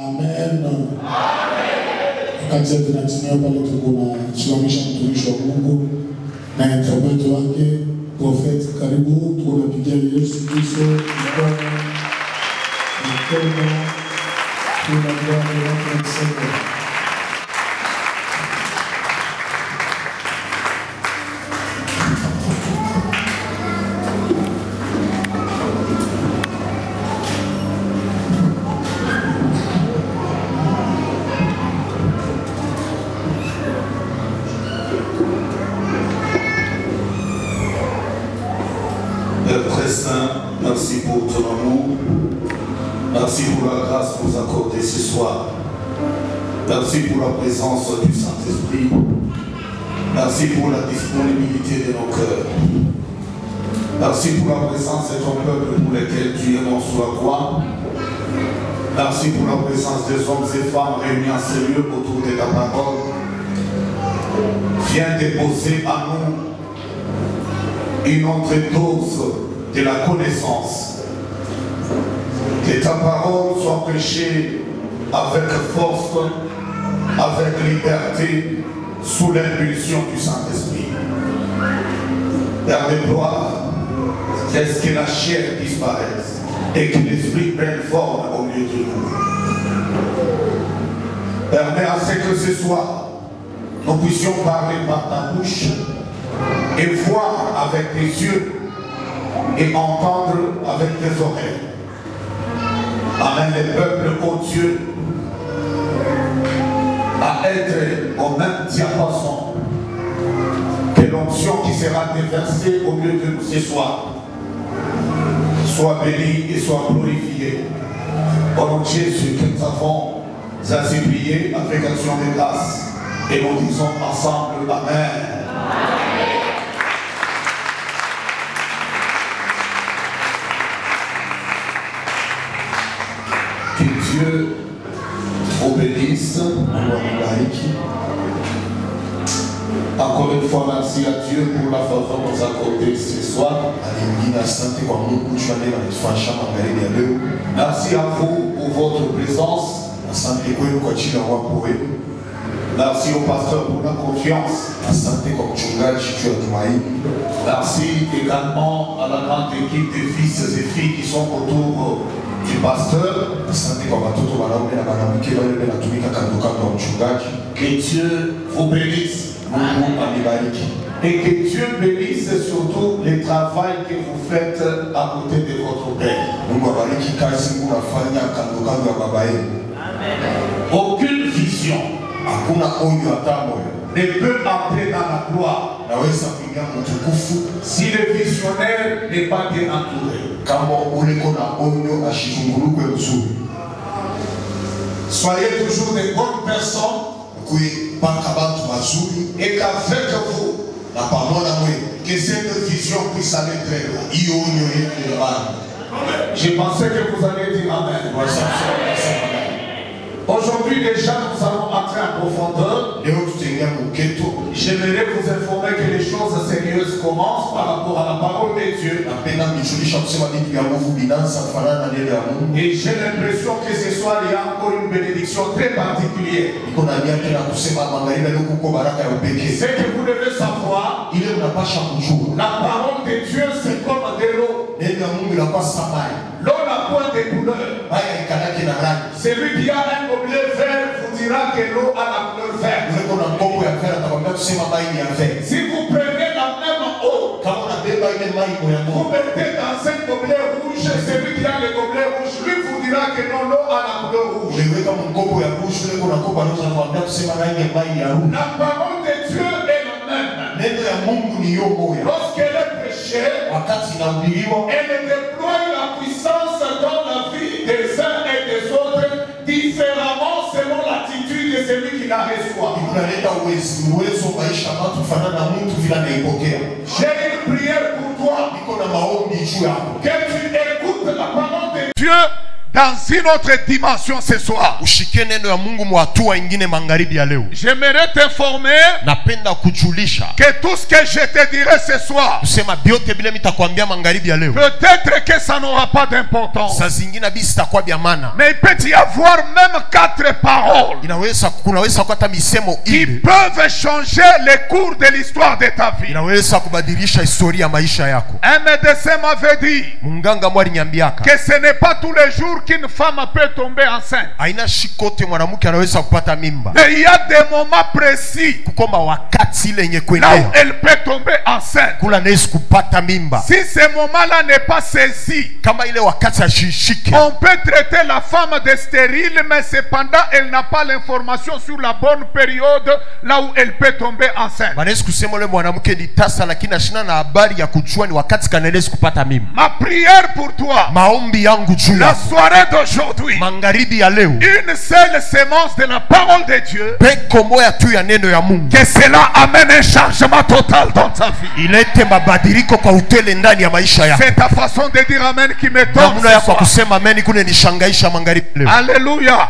Amen. Wakati tunatimia pale tunasimamisha mtumishi wa Mungu na interprete wake Prophet, karibu tunapigia Yesu Kristo mkono tunajua watu msema. Merci pour ton amour, merci pour la grâce que vous accordez ce soir, merci pour la présence du Saint-Esprit, merci pour la disponibilité de nos cœurs, merci pour la présence de ton peuple pour lequel tu es mort sur la croix, merci pour la présence des hommes et femmes réunis en ce lieu autour de ta parole. Viens déposer à nous une autre dose de la connaissance, que ta parole soit prêchée avec force, avec liberté, sous l'impulsion du Saint-Esprit. Père de gloire, laisse que la chair disparaisse et que l'Esprit prenne forme au milieu de nous. Permets à ce que ce soir, nous puissions parler par ta bouche et voir avec tes yeux et entendre avec tes oreilles. Amène les peuples, ô Dieu, à être au même diapason que l'onction qui sera déversée au milieu de nous ce soir soit bénie et soit glorifiée. Au nom de Jésus que nous avons ainsi prié avec action de grâce et nous disons ensemble Amen. Que Dieu vous bénisse. Encore une fois, merci à Dieu pour la faveur que nous accordée ce soir. Merci à vous pour votre présence. Merci au pasteur pour la confiance. Merci également à la grande équipe de fils et filles qui sont autour du pasteur. Que Dieu vous bénisse. Et que Dieu bénisse surtout le travail que vous faites à côté de votre Père. Aucune vision ne peut entrer dans la gloire si le visionnaire n'est pas bien entouré. Soyez toujours des bonnes personnes et qu'avec vous, que cette vision puisse aller très loin. Je pensais que vous allez dire Amen. Aujourd'hui déjà nous allons entrer en profondeur. J'aimerais vous informer que les choses sérieuses commencent par rapport à la parole de Dieu. Et j'ai l'impression que ce soir il y a encore une bénédiction très particulière. Ce que vous devez savoir, la parole de Dieu c'est comme de l'eau. L'eau n'a point de couleur. Celui qui a un gobelet vert vous dira que l'eau a la couleur verte. Si vous prenez la même eau, vous mettez dans un gobelet rouge, celui qui a le gobelet rouge, lui vous dira que non, l'eau a la couleur rouge. La parole de Dieu est la même. Lorsqu'elle est prêchée, elle déploie la puissance dans la vie des uns et des autres différemment selon l'attitude de celui qui la reçoit. J'ai une prière pour toi. Que tu écoutes la parole de Dieu dans une autre dimension ce soir. Ushike neno ya Mungu mwatua ingine magharibi ya leo. J'aimerais t'informer Napenda kujulisha que tout ce que je te dirai ce soir, kusema biote bile mitakwambia magharibi ya leo, peut-être que ça n'aura pas d'importance, saa zingine bisi takuwa bya maana, mais il peut y avoir même 4 paroles kunaweza kuwa hata misemo qui ile peuvent changer le cours de l'histoire de ta vie. inaweza kubadilisha historia ya maisha yako. Un médecin m'avait dit Munganga mwali nyambiaka que ce n'est pas tous les jours qu'une femme peut tomber enceinte. aina shikote mwanamke anaweza kupata mimba. Mais il y a des moments précis Kukomba wakati ile yenye là où kuendea elle peut tomber enceinte. kula nesi kupata mimba. Si ce moment-là n'est pas saisi, Kama ile wakati ashishike, on peut traiter la femme de stérile, mais cependant elle n'a pas l'information sur la bonne période là où elle peut tomber enceinte. banaweza kusema ule mwanamke ni tasa, lakini ashina na habari ya kujua ni wakati kanelezi kupata mimba. Ma prière pour toi, Maombi yangu juu la yako soirée d'aujourd'hui, magharibi ya leo, une seule sémence de la parole de Dieu, peko moya tu ya neno ya Mungu que cela amène un changement total dans ta vie. ilete mabadiliko kwa utele ndani ya maisha yako. C'est ta façon de dire amen qui me tombe Namuna ce yako soir. kusema amen kune nishangaisha magharibi leo. Alléluia.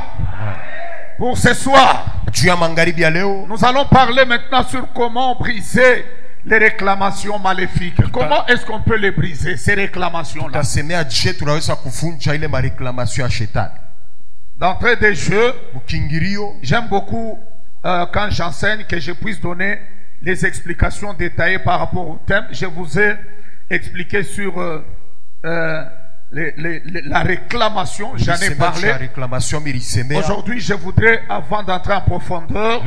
Pour ce soir, Juu ya magharibi ya leo nous allons parler maintenant sur comment briser les réclamations maléfiques. Comment est-ce qu'on peut les briser, ces réclamations-là? tutasemea je tunaweza kuvunja ile mareklamation ya shetani. D'entrée de jeu, Mkingirio j'aime beaucoup quand j'enseigne que je puisse donner les explications détaillées par rapport au thème. Je vous ai expliqué sur la réclamation, j'en ai parlé. Aujourd'hui, je voudrais, avant d'entrer en profondeur,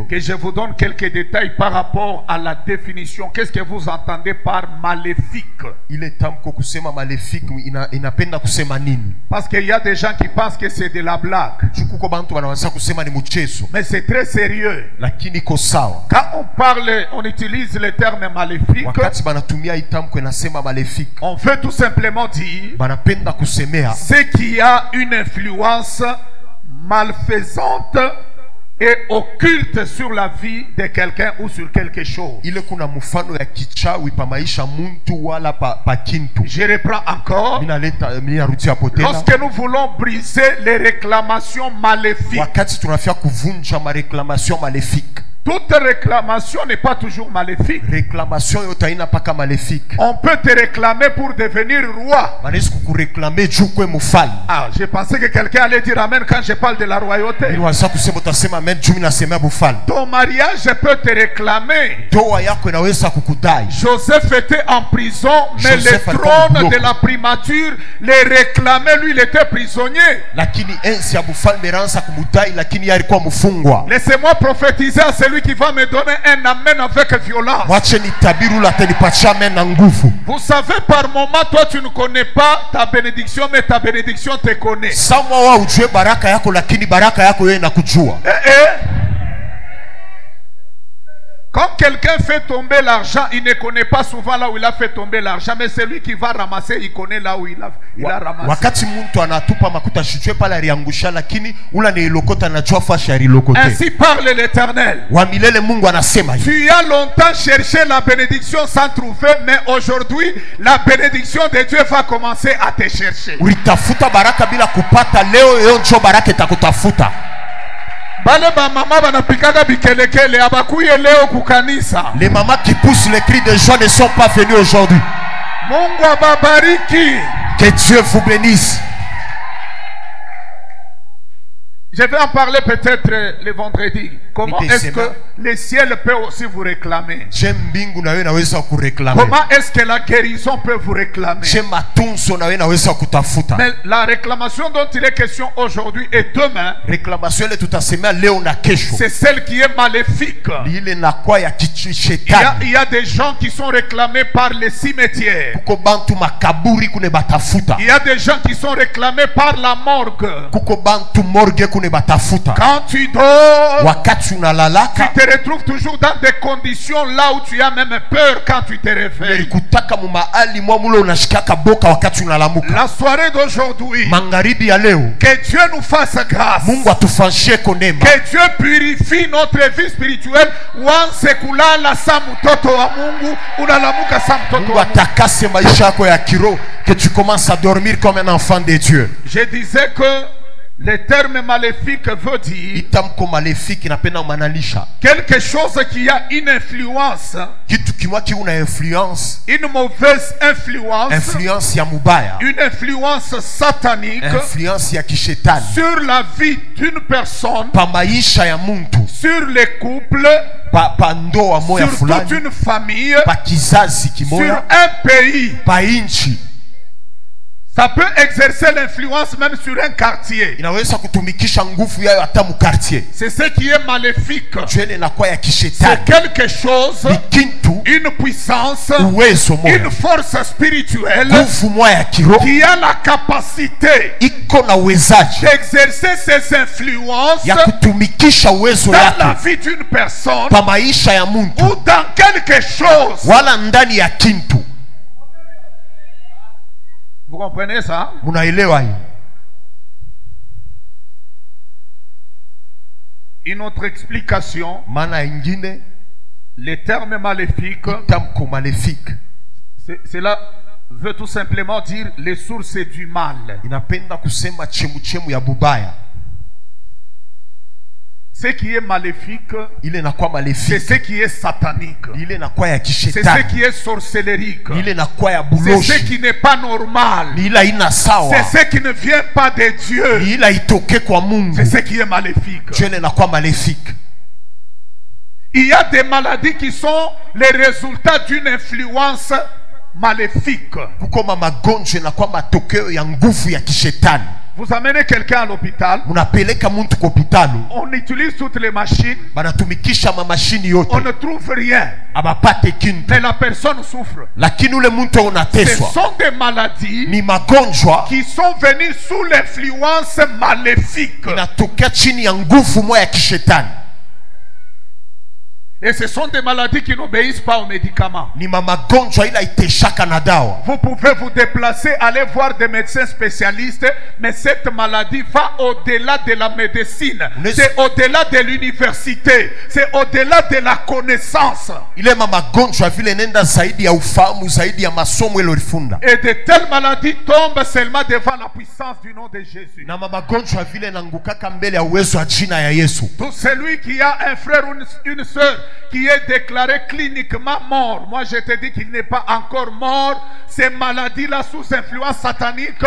que je vous donne quelques détails par rapport à la définition. Qu'est-ce que vous entendez par maléfique? Parce qu'il y a des gens qui pensent que c'est de la blague. Mais c'est très sérieux. Quand on parle, on utilise le terme maléfique, on veut tout simplement dire ce qui a une influence malfaisante et occulte sur la vie de quelqu'un ou sur quelque chose. Je reprends encore. Lorsque nous voulons briser les réclamations maléfiques, toute réclamation n'est pas toujours maléfique. On peut te réclamer pour devenir roi. Ah, j'ai pensé que quelqu'un allait dire amen quand je parle de la royauté. Ton mariage peut te réclamer. Joseph était en prison, mais le trône de la primature les réclamait. Lui, il était prisonnier. Laissez-moi prophétiser à celui qui va me donner un amen avec violence. Vous savez, par moment, toi tu ne connais pas ta bénédiction, mais ta bénédiction te connaît. Quand quelqu'un fait tomber l'argent, il ne connaît pas souvent là où il a fait tomber l'argent, mais celui qui va ramasser, il connaît là où il a ramassé. Ainsi parle l'Éternel. Tu as longtemps cherché la bénédiction sans trouver, mais aujourd'hui, la bénédiction de Dieu va commencer à te chercher. Les mamans qui poussent les cris de joie ne sont pas venus aujourd'hui. Que Dieu vous bénisse. Je vais en parler peut-être le vendredi. Comment est-ce que le ciel peut aussi vous réclamer? Comment est-ce que la guérison peut vous réclamer? Mais la réclamation dont il est question aujourd'hui et demain, c'est celle qui est maléfique. Il y a des gens qui sont réclamés par les cimetières. Il y a des gens qui sont réclamés par la morgue. Quand tu dors, wakati unalalaka tu te retrouves toujours dans des conditions là où tu as même peur quand tu te réveilles. kutaka mu mahali mwa mule unashikaka boka wakati unalamuka. La soirée d'aujourd'hui, Magharibi ya leo que Dieu nous fasse grâce, Mungu atufanyie konema, que Dieu purifie notre vie spirituelle. Wanse kulala sa mtoto wa Mungu, unalamuka sa mtoto Mungu wa Mungu. atakase maisha yako ya kiroho, que tu commences à dormir comme un enfant de Dieu. Je disais que le terme maléfique veut dire Itamko maléfique inapenda kumaanisha quelque chose qui a une influence, kitu kimwa ki una influence, une mauvaise influence, influence ya mubaya, une influence satanique influence ya kishetani sur la vie d'une personne, pa maisha ya muntu, sur les couples, pa ndoa moya sur toute fulani, une famille, pa kizazi sur kimoya, un pays. pa inchi. Ça peut exercer l'influence même sur un quartier. Inaweza kutumikisha nguvu yayo hata mu quartier. C'est ce qui est maléfique. Jwele na kwa ya C'est kishetani. quelque chose, Ni kintu, une puissance, uwezo moya, une force spirituelle nguvu moya ya kiroho qui a la capacité iko na uwezaji d'exercer ses influences ya kutumikisha uwezo dans la yake vie d'une personne pa maisha ya muntu ou dans quelque chose. wala ndani ya kintu. Vous comprenez ça? Munaelewa hiyo? Une autre explication, Maana ingine le terme maléfique, tamko maléfique cela veut tout simplement dire les sources du mal. inapenda kusema chemuchemu ya bubaya. Ce qui est maléfique, Ile inakuwa c'est maléfique, ce qui est satanique. ile inakuwa ya C'est ce kishetani, qui est sorcellerique. ile inakuwa ya C'est ce buloshi, qui n'est pas normal. ni ila ina sawa, C'est ce qui ne vient pas de Dieu. ni ila itoke kwa Mungu. C'est ce qui est maléfique. Jwele inakuwa maléfique. Il y a des maladies qui sont les résultats d'une influence maléfique. Kuko magonjwa inakuwa matokeo ya nguvu ya kishetani. Vous amenez quelqu'un à l'hôpital, Munapeleka muntu kwa hospitali, on utilise toutes les machines, banatumikisha mamashini on yote, ne trouve rien, abapate kintu, mais la personne souffre. lakini ule muntu Ce unateswa. sont des maladies Ni magonjwa qui sont venues sous l'influence maléfique. inatokea chini ya nguvu moja ya kishetani. Et ce sont des maladies qui n'obéissent pas aux médicaments. Ni magonjwa ila iteshaka na dawa. Vous pouvez vous déplacer, aller voir des médecins spécialistes, mais cette maladie va au-delà de la médecine. C'est au-delà de l'université. C'est au-delà de la connaissance. Ile magonjwa vile nenda zaidi ya ufahamu, zaidi ya masomo ilorifunda. Et de telles maladies tombent seulement devant la puissance du nom de Jésus. Na magonjwa vile nangukaka mbele ya uwezo wa jina ya Yesu. Tout celui qui a un frère ou une sœur qui est déclaré cliniquement mort, moi je te dis qu'il n'est pas encore mort, ces maladies-là sous influence satanique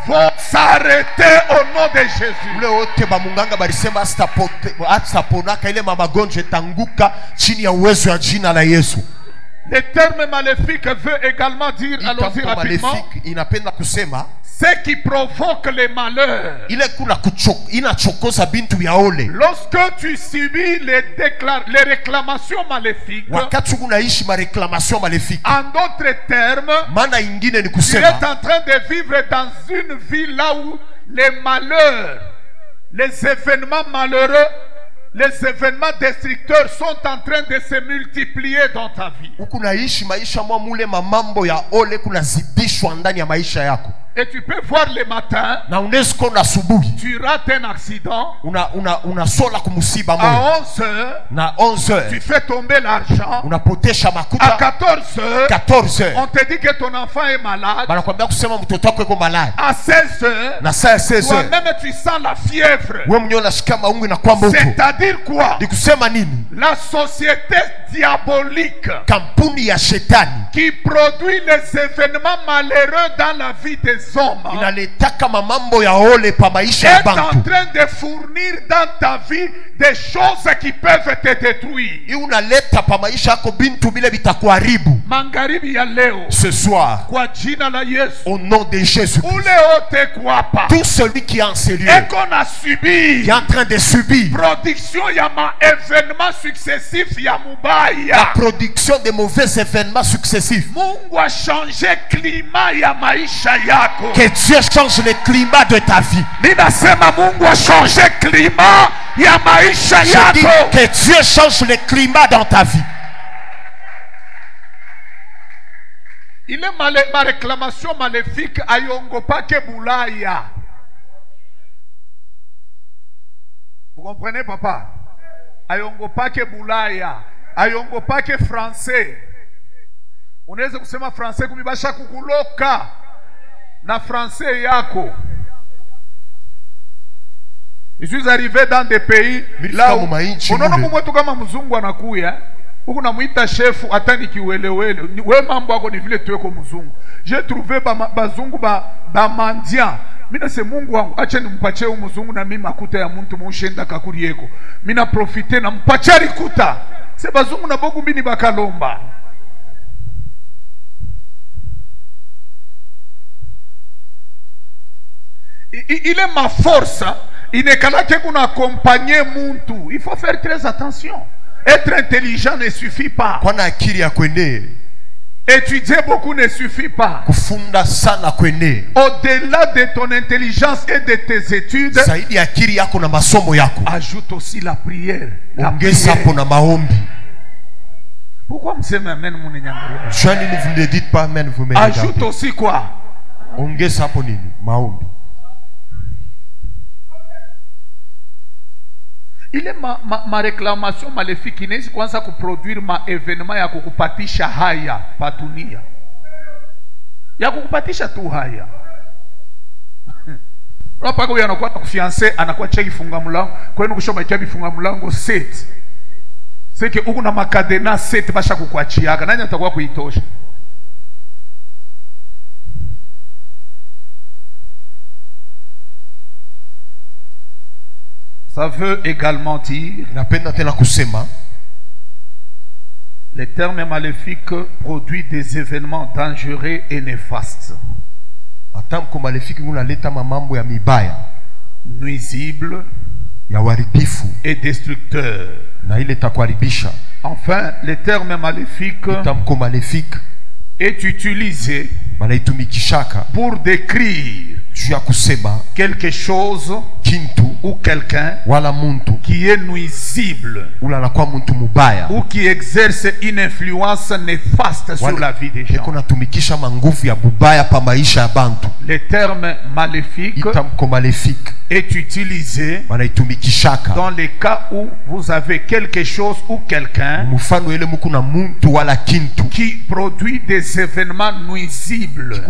vont s'arrêter au nom de Jésus. Ule wote bamunganga balisema ataponaka ile magonjwa tanguka chini ya uwezo wa jina la Yesu. Le terme maléfique veut également dire, allons-y rapidement, maléfique inapenda kusema ce qui provoque les malheurs. ile kuna inachokoza bintu ya ole. Lorsque tu subis les réclamations maléfiques, Wakati unaishi mareklamation maléfique, en d'autres termes, maana ingine ni tu es kusema en train de vivre dans une vie là où les malheurs, les événements malheureux, les événements destructeurs sont en train de se multiplier dans ta vie. ukunaishi maisha mwa mule mamambo ya ole kunazidishwa ndani ya maisha yako. Et tu peux voir le matin, Na unesco na asubuhi tu rates un accident, unasola kumusiba à moyo 11 heures, na 11h tu fais tomber l'argent, unapotesha à makuta. 14 heures, 14h on te dit que ton enfant est malade, banakwambia kusema mtoto wako yuko malaya, à 16 heures, na saa 16h toi-même tu sens la fièvre. wewe mwenyewe unashika maungu na kwamba uko. C'est-à-dire quoi? Ni kusema nini? La société diabolique Kampuni ya shetani qui produit les événements malheureux dans la vie des hommes inaletaka mamambo ya ole pa maisha ya est en bantu. train de fournir dans ta vie des choses qui peuvent te détruire. Hii unaleta pa maisha yako bintu bile bitakuharibu. Magharibi ya leo, Ce soir, kwa jina la Yesu, au nom de Jésus, ule ote kwapa tout celui qui est en sérieux, et qu'on a subi qui est en train de subir production ya ma événements successifs ya la mubaya, production de mauvais événements successifs, Mungu a changé climat ya maisha yako. que Dieu change le climat de ta vie. Ninasema Mungu a changé climat ya maisha Je dis yako. que Dieu change le climat dans ta vie. Ile ma réclamation maléfique ayongopake bulaya. Vous comprenez, papa? Ayongopake bulaya, ayongopake français. Unaweza kusema français kumibasha kukuloka na français yako. Je suis arrivé dans des pays là où unaona mtu kama mzungu anakuya huku namuita chefu hata nikiwelewele we mambo yako ni vile tuweko mzungu. J'ai trouvé bazungu ba mandia. Mina se Mungu wangu acha nimpatie huyu mzungu na mimi makuta ya mtu mushenda kakuri yeko. Mina profite na mpatia rikuta. Se bazungu na bogu mbini bakalomba. Il est ma force. Il n'est qu'à là que qu'on accompagne muntu. Il faut faire très attention. Être intelligent ne suffit pas. Kwa na akili ya kwende. Étudier beaucoup ne suffit pas. Kufunda sana kwende. Au-delà de ton intelligence et de tes études, zaidi ya akili yako na masomo yako, ajoute aussi la prière. Ongeza hapo na maombi. Pourquoi m'seme amen mon nyangere? Joani ni vous ne dites pas amen vous me regardez. Ajoute aussi quoi? Ongeza hapo nini? Maombi. Il est ma réclamation maléfique inaweza kuanza kuproduire ma événement ya kukupatisha haya pa dunia. Ya kukupatisha tu haya. Unapaka huyu anakuwa kufiance anakuwa cheki funga mlango. Kwa hiyo kushoma cheki funga mlango set. Sike huko na makadena set basha kukuachiaka. Nani atakuwa kuitosha? Ça veut également dire les termes maléfiques produisent des événements dangereux et néfastes. Nuisibles et destructeurs. Enfin, le terme maléfique est utilisé pour décrire quelque chose ou quelqu'un qui est nuisible ou qui exerce une influence néfaste sur la vie des gens. Le terme maléfique est utilisé dans les cas où vous avez quelque chose ou quelqu'un qui produit des événements nuisibles.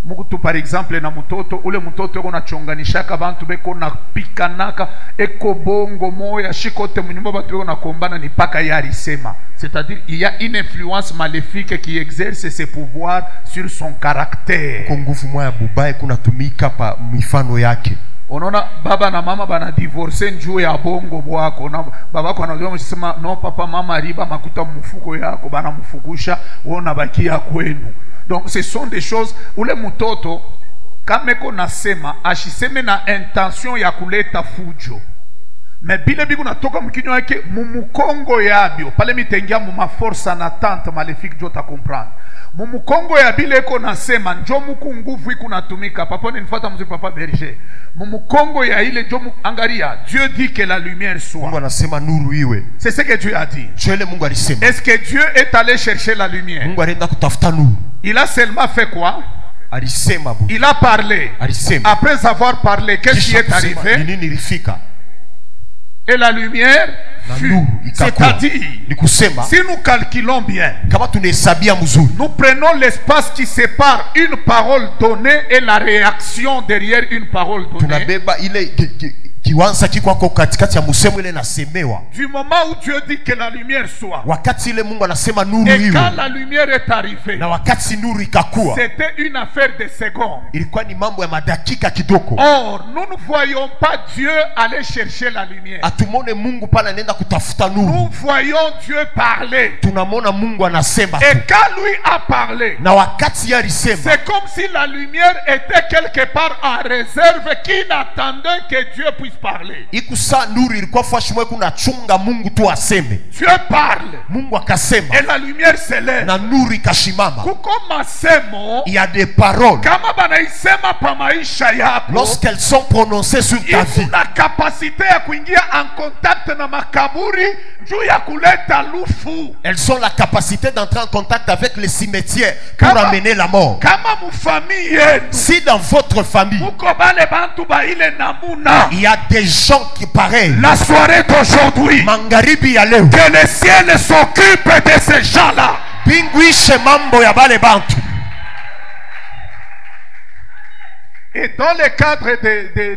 Mukutu par exemple na mutoto ule mutoto yako nachonganishaka bantu beko na pikanaka eko bongo moya shikote munyumba batu beko na kombana ni paka yari sema. C'est-à-dire il y a une influence maléfique qui exerce ses pouvoirs sur son caractère. Kongufu moya bubaye kuna tumika pa mifano yake. Unaona baba na mama bana divorce njoo ya bongo bwako na baba yako anajua msema no papa mama riba makuta mfuko yako bana mfukusha uona bakia kwenu. Donc ce sont des choses où les mutoto kameko nasema ashiseme na intention ya kuleta fujo. Mais bile biku natoka mkinyo yake mumukongo yabio pale mitengia muma force na tante maléfique jota comprendre. Mumukongo ya bile eko nasema njo muku nguvu iku natumika papa ninifuata mzee papa berger. Mumukongo ya ile njo angaria Dieu dit que la lumière soit. Mungu anasema nuru iwe. C'est ce que Dieu a dit. Mungu alisema. Est-ce que Dieu est allé chercher la lumière? Mungu alienda kutafuta nuru. Il a seulement fait quoi? Il a parlé. Après avoir parlé, qu'est-ce qui est arrivé? Et la lumière fut. C'est-à-dire, si nous calculons bien, nous prenons l'espace qui sépare une parole donnée et la réaction derrière une parole donnée. Du moment où Dieu dit que la lumière soit, et quand la lumière est arrivée, c'était une affaire de secondes. Or, nous ne voyons pas Dieu aller chercher la lumière. Nous voyons Dieu parler. Et quand lui a parlé, c'est comme si la lumière était quelque part en réserve qui n'attendait que Dieu puisse puisse parler. ikusa nuru ilikuwa fashi mwe kuna chunga Mungu tu aseme. Dieu parle. Mungu akasema Et la lumière s'élève. na nuru ikashimama. Kuko masemo. Il y a des paroles Kama banaisema pa maisha yako. lorsqu'elles sont prononcées sur ta vie. Il la capacité ya kuingia en contact na makaburi juu ya kuleta lufu. Elles ont la capacité d'entrer en contact avec les cimetières pour amener la mort. Kama mu famille yenu. Si dans votre famille Muko bale bantu ba ile namuna. il y a des gens qui pareils, La soirée d'aujourd'hui. Mangaribi ya leo, Que le ciel s'occupe de ces gens-là. pinguishe mambo ya bale bantu. Et dans le cadre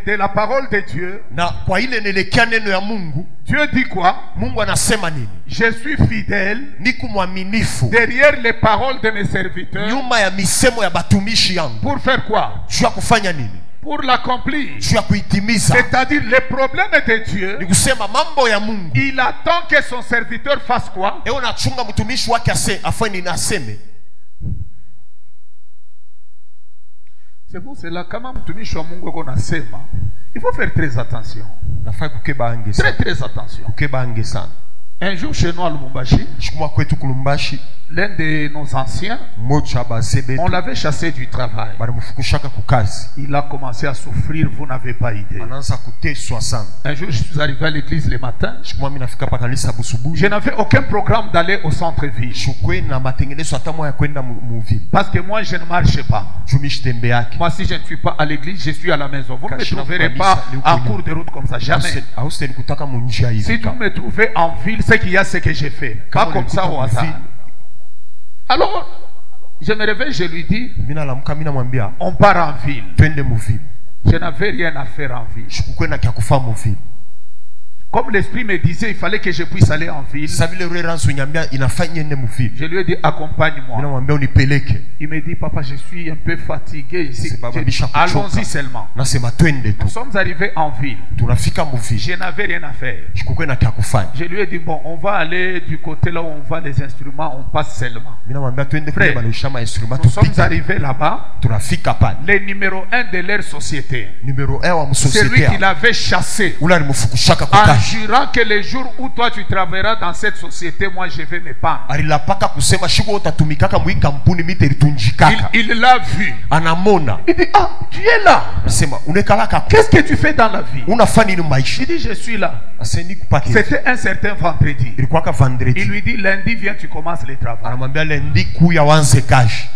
de la parole de Dieu, Na kwa ile nelekia neno ya Mungu, Dieu dit quoi? Mungu anasema nini? Je suis fidèle Niko mwaminifu derrière les paroles de mes serviteurs. nyuma ya misemo ya batumishi yangu. Pour faire quoi? Juu ya kufanya nini? Pour l'accomplir. Juu ya kuitimiza. C'est-à-dire les problèmes de Dieu. Ni kusema mambo ya Mungu. Il attend que son serviteur fasse quoi? Eo nachunga mtumishi wake afanye nini aseme. C'est pour cela kama mtumishi wa Mungu uko nasema, il faut faire très attention. Nafai kukeba ange sana. Très attention. Kukeba ange sana. Un jour chez nous à Lubumbashi, Shikumwa kwetu kulumbashi, l'un de nos anciens, mocha basebe on l'avait chassé du travail. balimfukushaka kukazi. Il a commencé à souffrir, vous n'avez pas idée. Anaanza kuteswa sana. Un jour, je suis arrivé à l'église le matin. Shikumwa mimi nafika pa kanisa busubuhi. Je n'avais aucun programme d'aller au centre-ville. Shukwe na matengenezo hata moya kwenda muvili. Parce que moi, je ne marche pas. Jumishi tembe yake. Moi, si je ne suis pas à l'église, je suis à la maison. Vous ne me trouverez pas en cours de route comme ça. Jamais. Hauste nikutaka munjia hivi. Si vous me trouvez en ville, c'est qu'il y a ce que j'ai fait. Pas comme ça au hasard. Alors, je me réveille, je lui dis, Mina lamuka mina mwambia, on part en ville. twende muvili. Je n'avais rien à faire en ville. Shikukwenda kya kufa muvili. Comme l'esprit me disait, il fallait que je puisse aller en ville. Sabile reranso nyambia inafanya nene muvili. Je lui ai dit, accompagne-moi. Mina mwambia unipeleke. Il me dit, papa, je suis un peu fatigué ici. C'est baba bisha kuchoka. Allons-y seulement. Nasema twende tu. Nous sommes arrivés en ville. Tunafika muvili. Je n'avais rien à faire. Shikukwenda kya kufanya. Je lui ai dit, bon, on va aller du côté là où on vend les instruments, on passe seulement. Mina mwambia twende kule balisha ma instrument Nous sommes tupite. arrivés là-bas. Tunafika pale. Le numéro 1 de leur société. Numéro 1 wa Celui msosiete. qui l'avait chassé. Ula alimufukushaka En kukazi. jurant que le jour où toi tu travailleras dans cette société, moi je vais me pendre. Alilapaka kusema shiku utatumikaka mwi kampuni miteritundikaka. Il l'a vu. Anamona. Il dit, ah, tu es là. Nasema unekalaka. Qu'est-ce que tu fais dans la vie? Unafanya nini maisha? Il dit, je suis là. Aseni kupaki. C'était un certain vendredi. Ilikuwa ka vendredi. Il lui dit, lundi, viens, tu commences le travail. Anamwambia lendi kuya wanze kazi.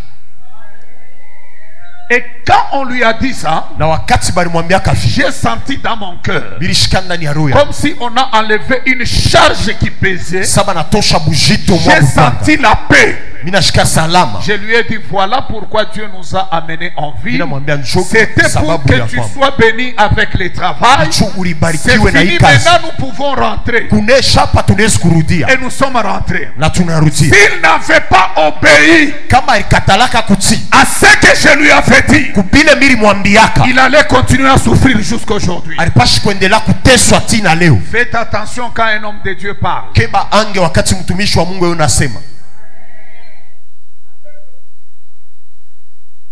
Et quand on lui a dit ça, Na wakati balimwambia kafi. j'ai senti dans mon cœur Bilishika ndani ya roho ya. comme si on a enlevé une charge qui pesait. Saba natosha bujito mwa J'ai butanga. senti la paix. Mina shika salama. Je lui ai dit, voilà pourquoi Dieu nous a amenés en ville. Mina mwambia njoo C'était pour sababu que ya tu kwamba. sois béni avec le travail. Chu C'est ulibarikiwe na hii fini, kazi. maintenant nous pouvons rentrer. Kunesha hapa tunaweza kurudia. Et nous sommes rentrés. Na tunarudia. S'il n'avait pas obéi Kama alikatalaka kuti. à ce que je lui avais dit, Kupile mili mwambiaka. il allait continuer à souffrir jusqu'à aujourd'hui. Alipashi kuendelea kuteswa tina leo. Faites attention quand un homme de Dieu parle. Keba ange wakati mtumishi wa Mungu yeye unasema.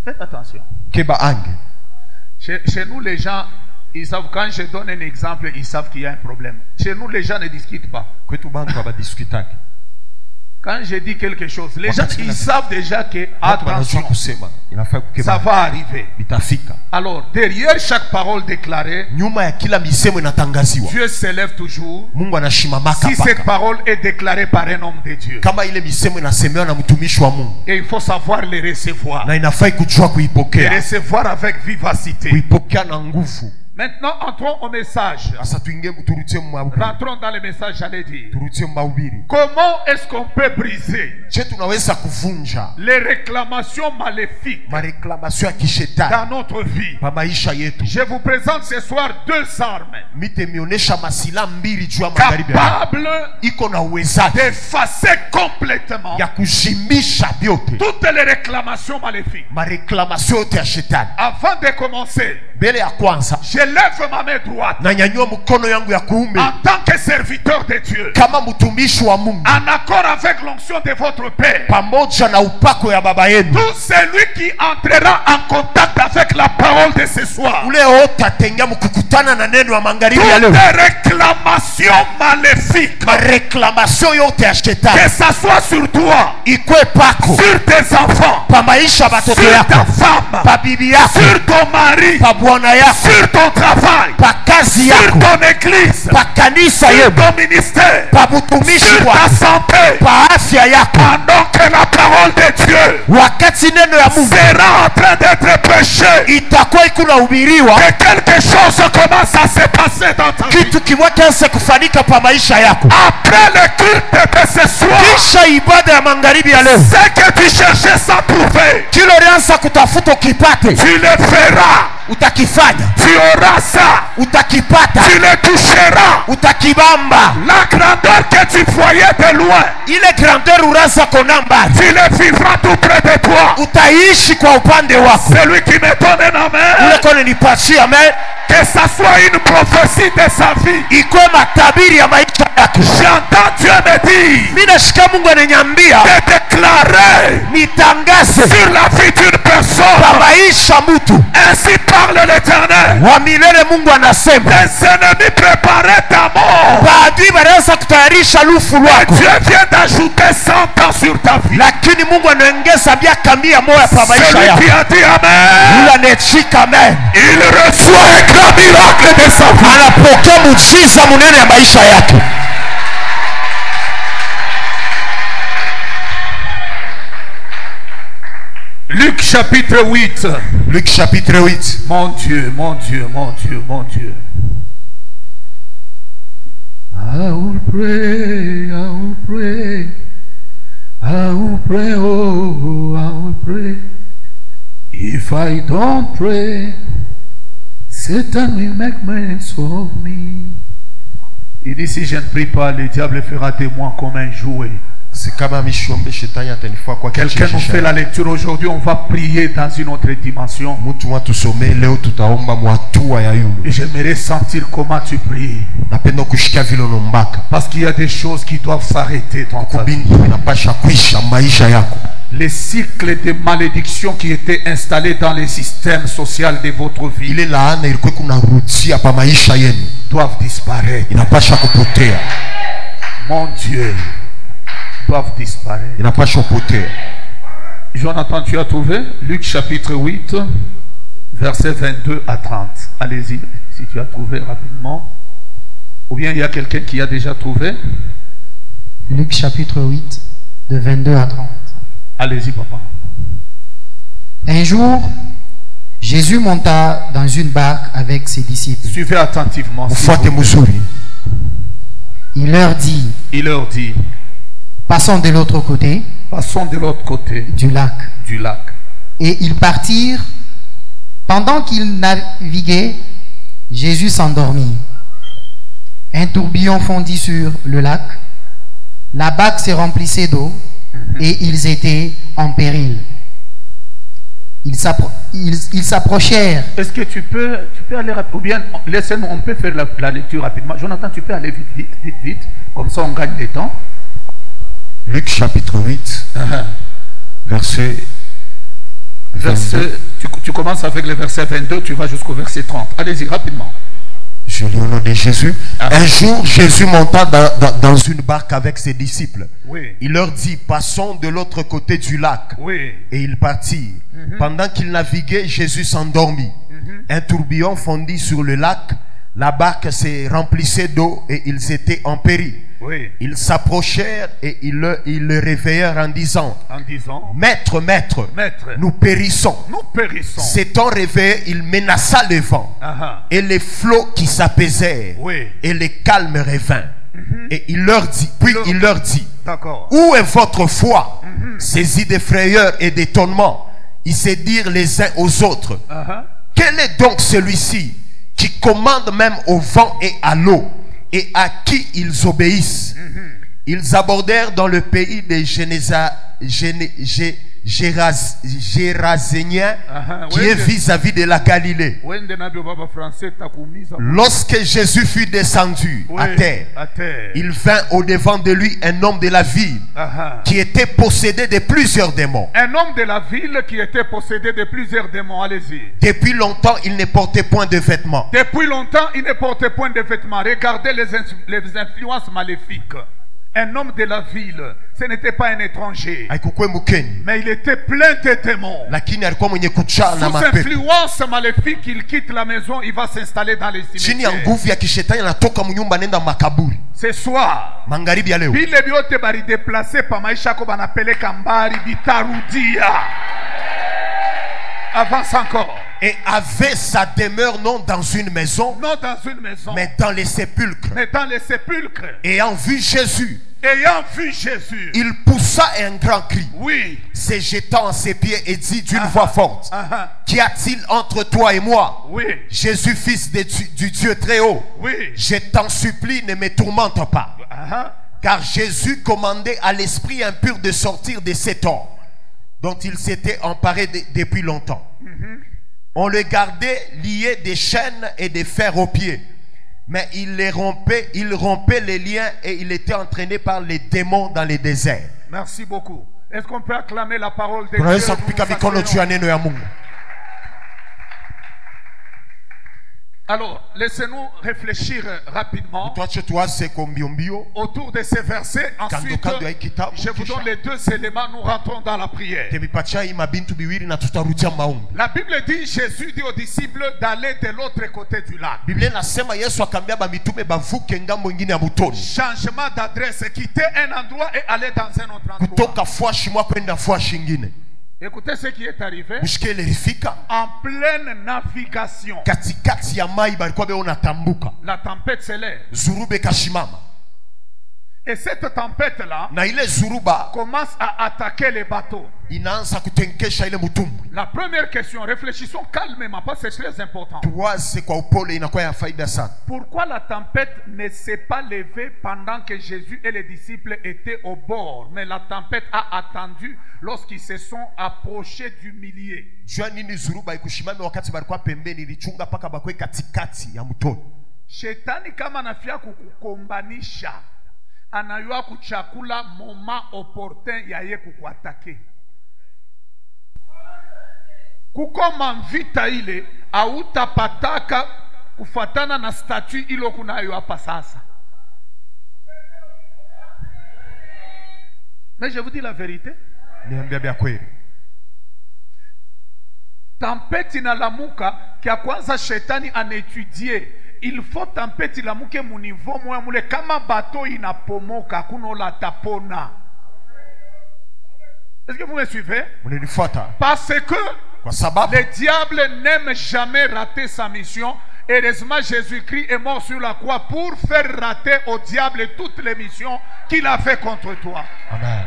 Faites attention. Keba ange. Chez nous, les gens, ils savent, quand je donne un exemple, ils savent qu'il y a un problème. Chez nous, les gens ne discutent pas. Kwetu bantu abadiskutaki. Quand je dis quelque chose, les gens, ils savent déjà que, Watu wanajua attention, kusema. Inafaa ça kukeba. va arriver. Bitafika. Alors, derrière chaque parole déclarée, Nyuma ya kila misemo inatangaziwa. Dieu s'élève toujours. Mungu anashimamaka Si cette paka. parole est déclarée par un homme de Dieu, Kama ile misemo inasemewa na mtumishi wa Mungu. et il faut savoir les recevoir. Na inafai kujua Les kuipokea. recevoir avec vivacité. Kuipokea na nguvu. Maintenant, entrons au message. Sasa tuingie turutie mahubiri. Rentrons dans le message, j'allais dire. Turutie mahubiri. Comment est-ce qu'on peut briser Je tunaweza kuvunja les réclamations maléfiques mareklamation ya kishetani dans notre vie? pa maisha yetu. Je vous présente ce soir deux armes Mitemionesha masila mbili juu ya magharibi. capables Iko na uwezaji d'effacer complètement ya kujimisha vyote toutes les réclamations maléfiques. mareklamation yote ya shetani. Avant de commencer, mbele ya kwanza je lève ma main droite nanyanyua mkono yangu ya kuume en tant que serviteur de Dieu, kama mtumishi wa Mungu, en accord avec l'onction de votre Père. pamoja na upako ya baba yenu. Tout celui qui entrera en contact avec la parole de ce soir, Ule wote atengia mkukutana na neno ya magharibi ya leo, toutes les réclamations maléfiques, mareklamation yote ya que shetani ça soit sur toi, ikwe pako, sur tes enfants, pa maisha batoto sur yako, ta femme, pa bibi yako, sur ton mari, pa bwana yako, sur ton travail, pa kazi sur yako, ton église, pa kanisa sur yenu, ton ministère, pa butumishi sur ta wako, santé, pa afya yako. pendant que la parole de Dieu Wakati neno ya Mungu sera en train d'être prêchée, itakuwa ikunahubiriwa, que quelque chose commence à se passer dans ta vie. kitu kiweze kufanyika pa maisha yako. Après le culte de ce soir, Kisha ibada ya magharibi ya leo, ce que tu cherchais sans trouver, kile ulianza kutafuta ukipate, tu le feras, utakifanya, tu auras ça, utakipata, tu le toucheras. utakibamba. La grandeur que tu voyais de loin, Ile grandeur unaanza kuona mbali, tu le vivras tout près de toi. utaishi kwa upande wako. Celui qui me donne un amen, Ule kone nipatie amen, que ça soit une prophétie de sa vie. ikuwe matabiri ya maisha yako. J'entends Dieu me dire Mimi nasikia Mungu ananiambia de déclarer nitangaze sur la vie d'une kwa personne. maisha mtu Ainsi parle l'Éternel. wa milele. Mungu anasema Tes ennemis préparaient ta mort. maadui wanaanza kutayarisha lufu Et lwako, Dieu vient d'ajouter 100 ans sur ta vie. lakini Mungu anaongeza miaka 100 pa maisha Celui yako. qui a dit Amen, Yule anayeshika amen il reçoit un grand miracle de sa vie. anapokea muujiza munene ya maisha yake. Luc chapitre 8. Luc chapitre 8. Mon Dieu, mon Dieu, mon Dieu, mon Dieu. I will pray, I will pray, I will pray, oh, I will pray. If I don't pray, Satan will make mess of me. Il dit, si je ne prie pas, le diable fera de moi comme un jouet. C'est kama mishombe shetani atanifua kwa Quelqu'un nous fait la lecture aujourd'hui, on va prier dans une autre dimension. Mtu watusome leo, tutaomba mwatua ya yule. Et j'aimerais sentir comment tu pries. Napenda kushika vile unombaka, Parce qu'il y a des choses qui doivent s'arrêter dans ta vie. kubintu inapasha kwisha maisha yako. Les cycles de malédiction qui étaient installés dans les systèmes sociaux de votre vie Ile laana ilikuwa kunarudia pa maisha yenu doivent disparaître. inapasha kupotea, Mon Dieu, doivent disparaître. inapasha kupotea. Jonathan, tu as trouvé Luc chapitre 8, versets 22 à 30. Allez-y, si tu as trouvé rapidement. Ou bien il y a quelqu'un qui a déjà trouvé. Luc chapitre 8, de 22 à 30. Allez-y, papa. Un jour, Jésus monta dans une barque avec ses disciples. Suivez attentivement. s'il Mfuate vous plaît. mzuri. Il leur dit, Il leur dit, passons de l'autre côté passons de l'autre côté du lac. du lac. Et ils partirent. Pendant qu'ils naviguaient, Jésus s'endormit. Un tourbillon fondit sur le lac. La barque se remplissait d'eau et ils étaient en péril. Ils s'approchèrent. Est-ce que tu peux aller rapidement? Ou bien, laissez-nous, on peut faire la lecture rapidement. Jonathan, tu peux aller vite. Comme ça, on gagne du temps. Luc chapitre 8, verset Tu commences avec le verset 22, tu vas jusqu'au verset 30. Allez-y, rapidement. Je lis au nom de Jésus. Un jour, Jésus monta dans une barque avec ses disciples. Oui. Il leur dit, passons de l'autre côté du lac. Oui. Et ils partirent. Pendant qu'ils naviguaient, Jésus s'endormit. Un tourbillon fondit sur le lac. La barque se remplissait d'eau et ils étaient en péril. Oui. Ils s'approchèrent et ils le réveillèrent en disant, Maître, Maître, nous périssons. nous périssons. S'étant réveillé, il menaça le vent et les flots qui s'apaisèrent, Oui. et le calme revint. Et il leur dit, D'accord. où est votre foi? Saisis de frayeur et d'étonnement, ils se dirent les uns aux autres, quel est donc celui-ci qui commande même au vent et à l'eau, et à qui ils obéissent? Ils abordèrent dans le pays des Gérasénien qui oui, est vis-à-vis de la Galilée. Wende nabyo baba français takuumiza. Lorsque Jésus fut descendu Oui, à terre, il vint au-devant de lui un homme de la ville qui était possédé de plusieurs démons. Un homme de la ville qui était possédé de plusieurs démons. Allez-y. Depuis longtemps, il ne portait point de vêtements. Depuis longtemps, il ne portait point de vêtements. Regardez les influences maléfiques. Un homme de la ville, ce n'était pas un étranger, mais il était plein de démons. Sous influence maléfique, il quitte la maison, il va s'installer dans les cimetières. Ce soir, bile biote bari déplacé pa maisha ko banapele kambari bitarudia. Avance encore. Et avait sa demeure non dans une maison, Non dans une maison, mais dans les sépulcres. mais dans les sépulcres. Ayant vu Jésus, Ayant vu Jésus, il poussa un grand cri, oui, se jetant à ses pieds et dit d'une voix forte, qu'y a-t-il entre toi et moi, oui, Jésus, fils du Dieu très haut? oui, Je t'en supplie, ne me tourmente pas. Car Jésus commandait à l'esprit impur de sortir de cet homme dont il s'était emparé depuis longtemps. On le gardait lié des chaînes et des fers aux pieds. Mais il rompait les liens et il était entraîné par les démons dans les déserts. Merci beaucoup. Est-ce qu'on peut acclamer la parole de Dieu? Nous nous asseyons. Alors, laissez-nous réfléchir rapidement autour de ces versets. Ensuite, je vous donne les deux éléments, nous rentrons dans la prière. La Bible dit, Jésus dit aux disciples d'aller de l'autre côté du lac. Changement d'adresse, quitter un endroit et aller dans un autre endroit. Écoutez ce qui est arrivé. En pleine navigation, la tempête s'élève. Et cette tempête-là commence à attaquer les bateaux. La première question, réfléchissons calmement, parce que c'est très important. Pourquoi la tempête ne s'est pas levée pendant que Jésus et les disciples étaient au bord, mais la tempête a attendu lorsqu'ils se sont approchés du milieu? Shetani kama nafia kukukombanisha, anayua kuchakula moment opportun yaye kukuatake. Kukoma vita ile hautapataka kufatana na statut ilo kunayo hapa sasa. Mais je vous dis la vérité. Tempête inalamuka kia kwanza shetani anaetudie. Il faut tempête ilamuke mu niveau moya mule kama bateau inapomoka kuno la tapona. Est-ce que vous me suivez? Parce que le diable n'aime jamais rater sa mission. Heureusement, Jésus-Christ est mort sur la croix pour faire rater au diable toutes les missions qu'il a fait contre toi. Amen.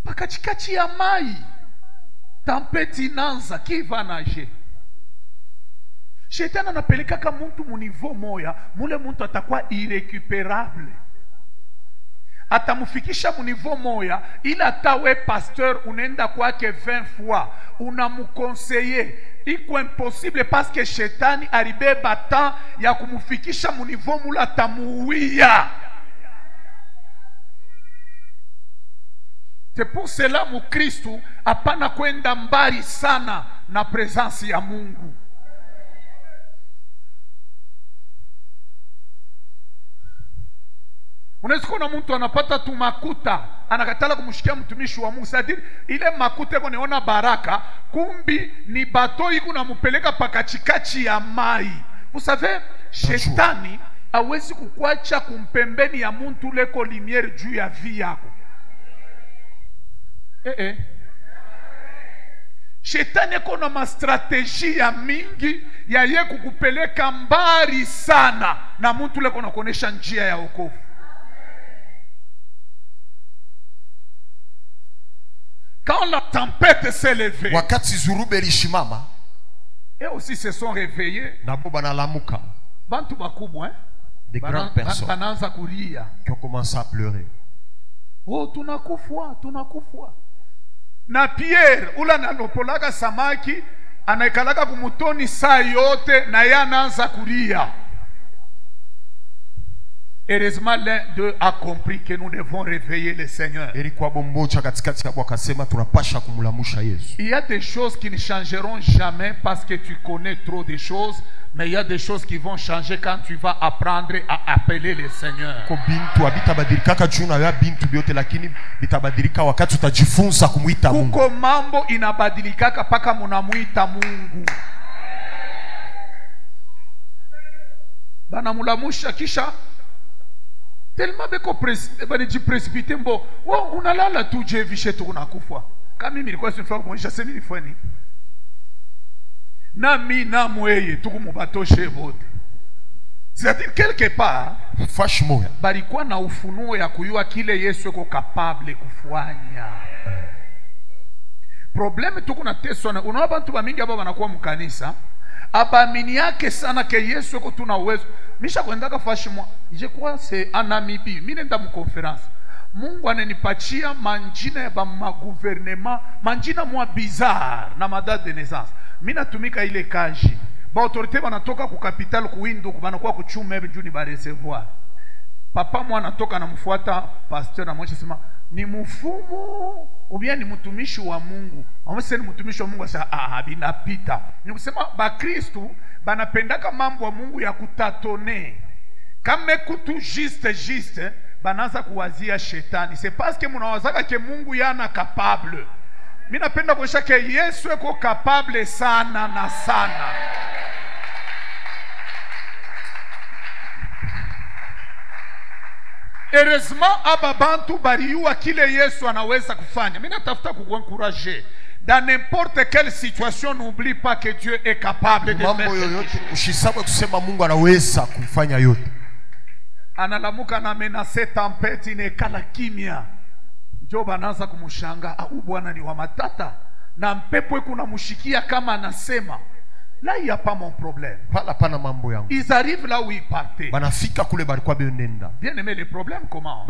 Pakachikachi ya mai, tempête inanza, qui va nager? Shetani anapeleka kama mtu mu niveau moya, mule mtu atakuwa irrécupérable. Atamufikisha mu niveau moya, il atawe pasteur unaenda kwake 20 fois, unamukonseiller. Iko impossible parce que shetani alibeba temps ya kumufikisha mu niveau mula tamuia. C'est pour cela mukristu hapana kwenda mbali sana na presence ya Mungu. Unaweza kuona mtu anapata tu makuta, anakatala kumshikia mtumishi wa Mungu. C'est-à-dire ile makuta yako neona baraka, kumbi ni bato iko na mupeleka pakachikachi ya mai. Vous savez, shetani hawezi kukwacha kumpembeni ya mtu leko lumiere juu ya vie yako. Shetani eko na mastrategie ya mingi ya ye kukupeleka mbali sana na mtu leko na kuonesha njia ya wokovu. Quand la tempête s'est levée, et aussi se sont réveillés, bantu bakubwa, des grandes personnes bananza kulia, qui ont commencé à pleurer. Oh, tunakufwa. Na Pierre ula nalopolaka samaki anaikalaka kumutoni saa yote na yeye anaanza kulia. Heureusement l'un d'eux a compris que nous devons réveiller le Seigneur. Il y a des choses qui ne changeront jamais parce que tu connais trop de choses, mais il y a des choses qui vont changer quand tu vas apprendre à appeler le Seigneur. Kuko mambo inabadilikaka paka munamuita Mungu. Banamulamusha kisha tellement beko précipité mbo unalala tu je vishe tu unakufa kama mimi nilikuwa sinifaa kuonyesha sema nifanye na mimi na mweye tukumubatoshe bote. C'est-à-dire quelque part fashmoya balikuwa na ufunuo ya kuyua kile Yesu eko capable kufanya. Problème tukuna tesona unaona bantu bamingi aba banakuwa mkanisa abamini yake sana ke Yesu eko tuna uwezo. Misha kwendaka fashimwa, je crois c'est en Namibie, mimi nenda mu conference. Mungu ananipatia manjina ya ma gouvernement, manjina mwa bizarre na madate de naissance. Mimi natumika ile kaji. Ba autorité banatoka ku capital ku windu banakuwa kuchuma juni ba recevoir. Papa mwana anatoka namfuata pasteur na mwache sema ni mfumo ubia ni mtumishi wa Mungu. Amesema ni mtumishi wa Mungu asa binapita. Ni kusema ba Kristo banapendaka mambo wa Mungu ya kutatone. Kama kutu juste banaanza kuwazia shetani. C'est parce que munawazaka ke Mungu yana capable. Mimi napenda kuonyesha ke Yesu eko capable sana na sana. Heureusement ababantu bariua kile Yesu anaweza kufanya. Mimi natafuta kuencourager. Dans n'importe quelle situation, n'oublie pas que Dieu est capable de faire quelque chose. Analamuka na menace tempête inekala kimya. Job anaanza kumushanga, Bwana ni wa matata. Na mpepo kuna mushikia kama anasema. Là, il n'y a pas mon problème. Ils arrivent là où ils partaient. Bien aimé, le problème commence.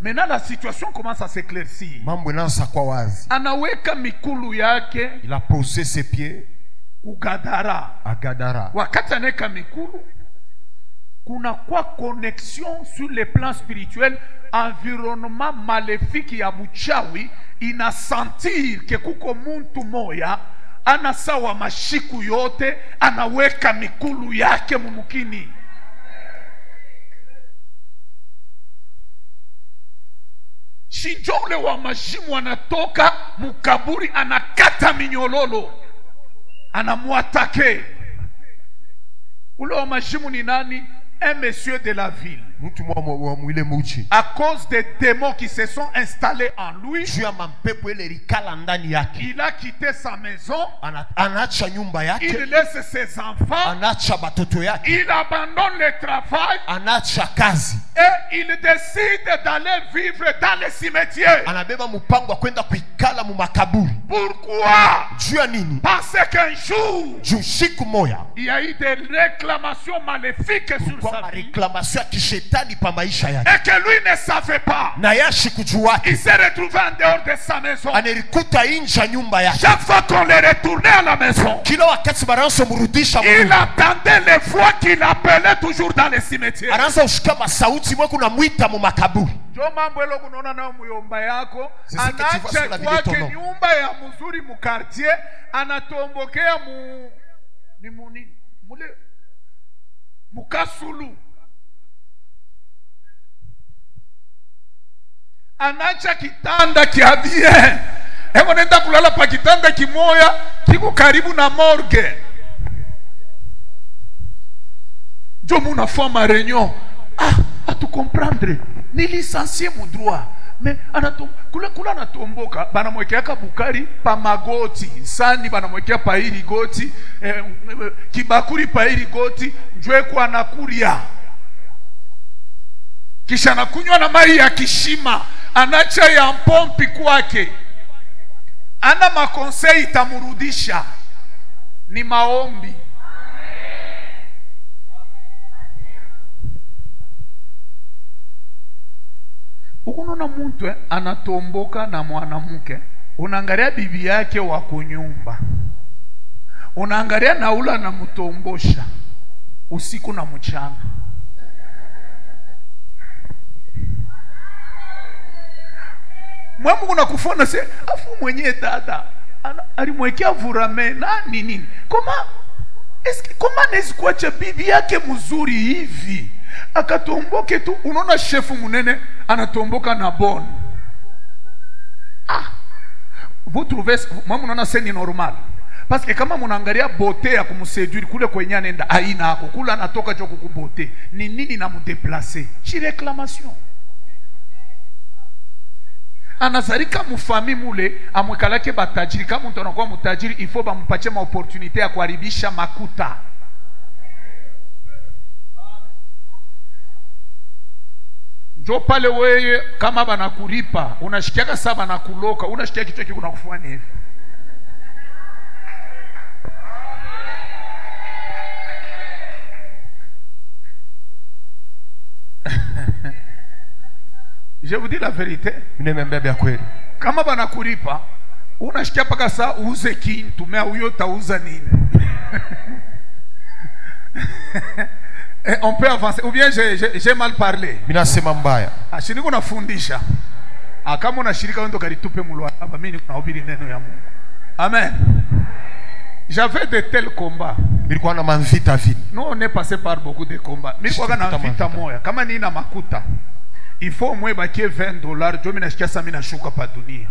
Maintenant, la situation commence à s'éclaircir. Anaweka mikulu yake. Il a posé ses pieds à Gadara. Wakati anaweka mikulu, kuna kwa connexion sur le plan spirituel, environnement maléfique ya buchawi ina sentir que kuko muntu moya anasawa mashiku yote anaweka mikulu yake mumukini. Shinjole wa majimu anatoka mukaburi anakata minyololo anamuatake. Ule wa majimu ni nani? Un monsieur de la ville. À cause des démons qui se sont installés en lui, il a quitté sa maison, il laisse ses enfants, il abandonne le travail et il décide d'aller vivre dans les cimetières. Pourquoi? Parce qu'un jour, il y a eu des réclamations maléfiques sur sa vie. Et que lui ne savait pas. Il s'est retrouvé en dehors de sa maison. Chaque fois qu'on le retournait à la maison, il attendait les voix qu'il appelait toujours dans les cimetières. Mambo elo kunaona nao muyomba yako anacha kwake nyumba ya mzuri mu quartier anatombokea ni muni mule mukasulu anacha kitanda kia bien. Hebu nenda kulala pa kitanda kimoya kiko karibu na morgue. Jo muna fama réunion. Tu comprendre? Ni licencié mon droit. Mais kula anatomboka banamwekea bukari pa magoti sani banamwekea pa hili goti kibakuri pa hili goti njwe kwa anakuria kisha anakunywa na mai ya kishima anacha ya mpompi kwake ana makonsei itamurudisha ni maombi. unaona mtu anatomboka na mwanamke, unaangalia bibi yake wa kunyumba, unaangalia naula na mtombosha usiku na mchana. Mwamu unakufona se afu mwenye dada alimwekea vurame na nini. Koma nezi kuacha bibi yake mzuri hivi akatomboke tu. Unaona shefu munene anatomboka na bon. Vous trouvez, mwamu unaona se ni normal. Parce que kama munaangalia beauté ya kumseduire kule kwenye anaenda aina yako kula anatoka joko kubote ni nini na mudeplacer chi réclamation. Anazarika mufami mule amwekalake batajiri. Kama mtu anakuwa mutajiri ifo bampatie ma opportunité ya kuharibisha makuta. Njo pale weye kama banakulipa unashikiaka saa banakuloka unashikia kichwa kiko nakufanya hivi. Je vous dis la vérité. Kama banakulipa unashikia paka saa uuze kintu mea uyo tauza nini. On peut avancer ou bien j'ai mal parlé. Minasema mbaya. Ashini kuna fundisha. Kama unashirika wendo karitupe mulwa hapa mimi nahubiri neno ya Mungu. Amen. J'avais de tels combats. Nilikuwa na mavita vile. Nous on est passé par beaucoup de combats. Nilikuwa na vita moya. Kama nina makuta il faut mwe bakie $20 jo mina shikia sa mina shuka pa dunia.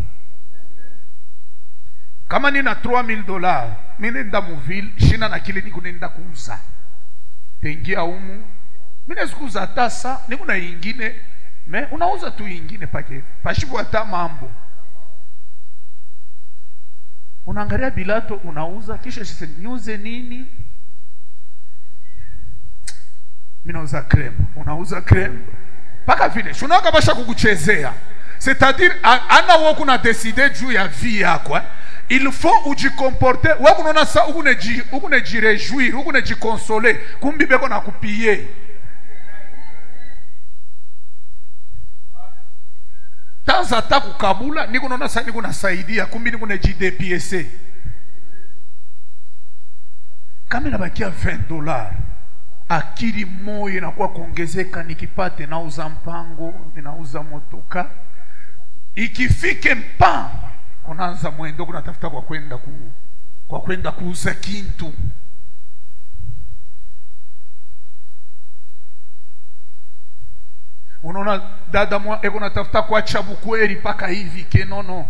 Kama nina $3000 mina nda muville shina na kile niko nenda kuuza. Tengia umu mina sikuza tasa niko na ingine me unauza tu ingine pake pashibu hata mambo. Unaangalia bilato unauza kisha sisi niuze nini? Mimi nauza crème, unauza crème. Paka vile shunaka basha kukuchezea. C'est-à-dire ana woku na décider juu ya vie yako. Il faut ujicomporter. Wewe unaona saa ukuneji réjouir, ukuneji consoler, kumbi beko na kupier. Tanza ta kukabula niko naona saa niko nasaidia kumbi niko neji DPS. Kama inabakia $20 akili moyo inakuwa kuongezeka. Nikipate nauza mpango, ninauza motoka. Ikifike mpa unaanza mwendo kunatafuta kwa kwenda kuuza kintu. Unaona dada mwa eko natafuta kuacha bukweli paka hivi kenono.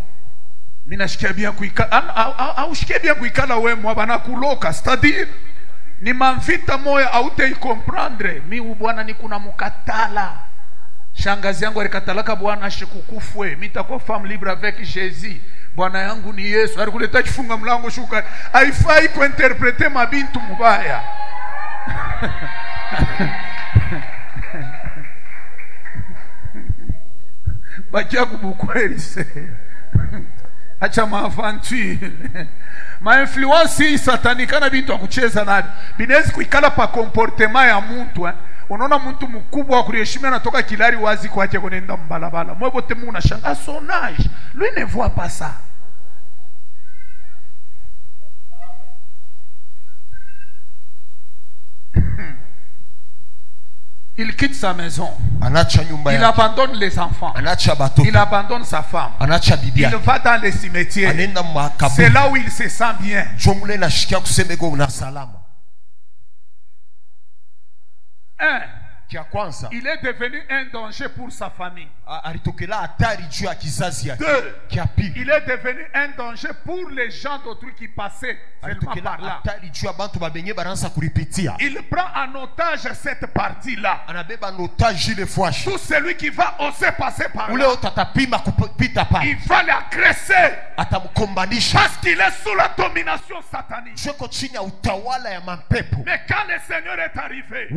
Mimi nashikia bien kuikala au shikia bien kuikala wewe mwa bana kuloka. C'est-à-dire ni mamvita moya aute comprendre. Mimi bwana ni kuna mukatala. Shangazi yangu alikatalaka bwana ashikukufwe. Mimi nitakuwa femme libre avec Jésus. Bwana yangu ni Yesu. Alikuleta kifunga mlango shuka. Haifai kuinterpreter mabintu mubaya. Bakia kubukweli se. Acha maaventure. Ma influence satanika na bintu akucheza nayo. Binezi kuikala pa comportement ya mtu Unaona mtu mkubwa wa kuriheshimia anatoka kilari wazi kwake kunaenda mbalabala. Mwebo temu unashangaa son âge. Lui ne voit pas ça. Il quitte sa maison. Il abandonne les enfants. Il abandonne sa femme. Il va dans les cimetières. C'est là où il se sent bien. Il est devenu un danger pour sa famille. 2. Il est devenu un danger pour les gens d'autrui qui passaient seulement par là. Il prend en otage cette partie-là. Tout celui qui va oser passer par là, il va l'agresser. Parce qu'il est sous la domination satanique. Mais quand le Seigneur est arrivé,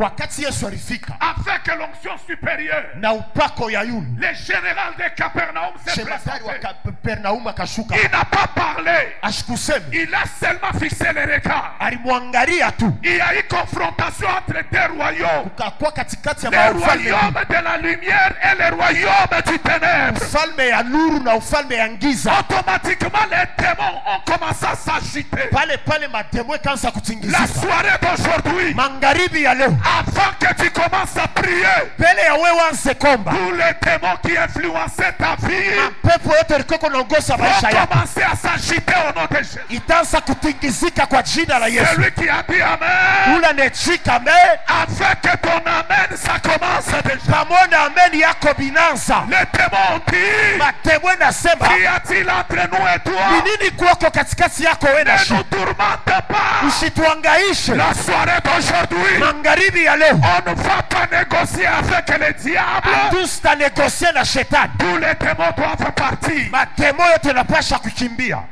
avec l'onction supérieure. na upako ya yule. Le général de Capernaum s'est Jemadari wa présenté. Kapernaum akashuka, Il n'a pas parlé. ashikusema, Il a seulement fixé les regards. alimwangalia tu. Il y a eu confrontation entre deux royaumes. Kukakuwa katikati ya Le ufalme royaume de la lumière et le royaume du ténèbre. ufalme ya nuru na ufalme ya giza. Automatiquement, les démons ont commencé à s'agiter. Pale pale mademo kansa La kutingizika. soirée d'aujourd'hui, Magharibi ya leo, avant que tu commences à prier, mbele ya wewe anze komba, tous les démons qui influençaient ta vie mapepo yote yalikuwa kunaongoza maisha vont yako commencer à s'agiter au nom de Jésus. itaanza kutingizika kwa jina la Yesu. Celui qui a dit Amen, Ule anayechika amen, afin que ton Amen, ça commence déjà. pamoja amen yako binanza. Les démons ont dit, Mademo nasema, qu'y a-t-il entre nous et ni toi? nini kwako katikati yako wewe na Ne shida? nous tourmente pas. Usituangaishe. La soirée d'aujourd'hui, Magharibi ya leo, on ne va pas négocier avec les diables. tous tanegosien na shetani. Tous les démons doivent partir. Mademo yote yanapasha kukimbia.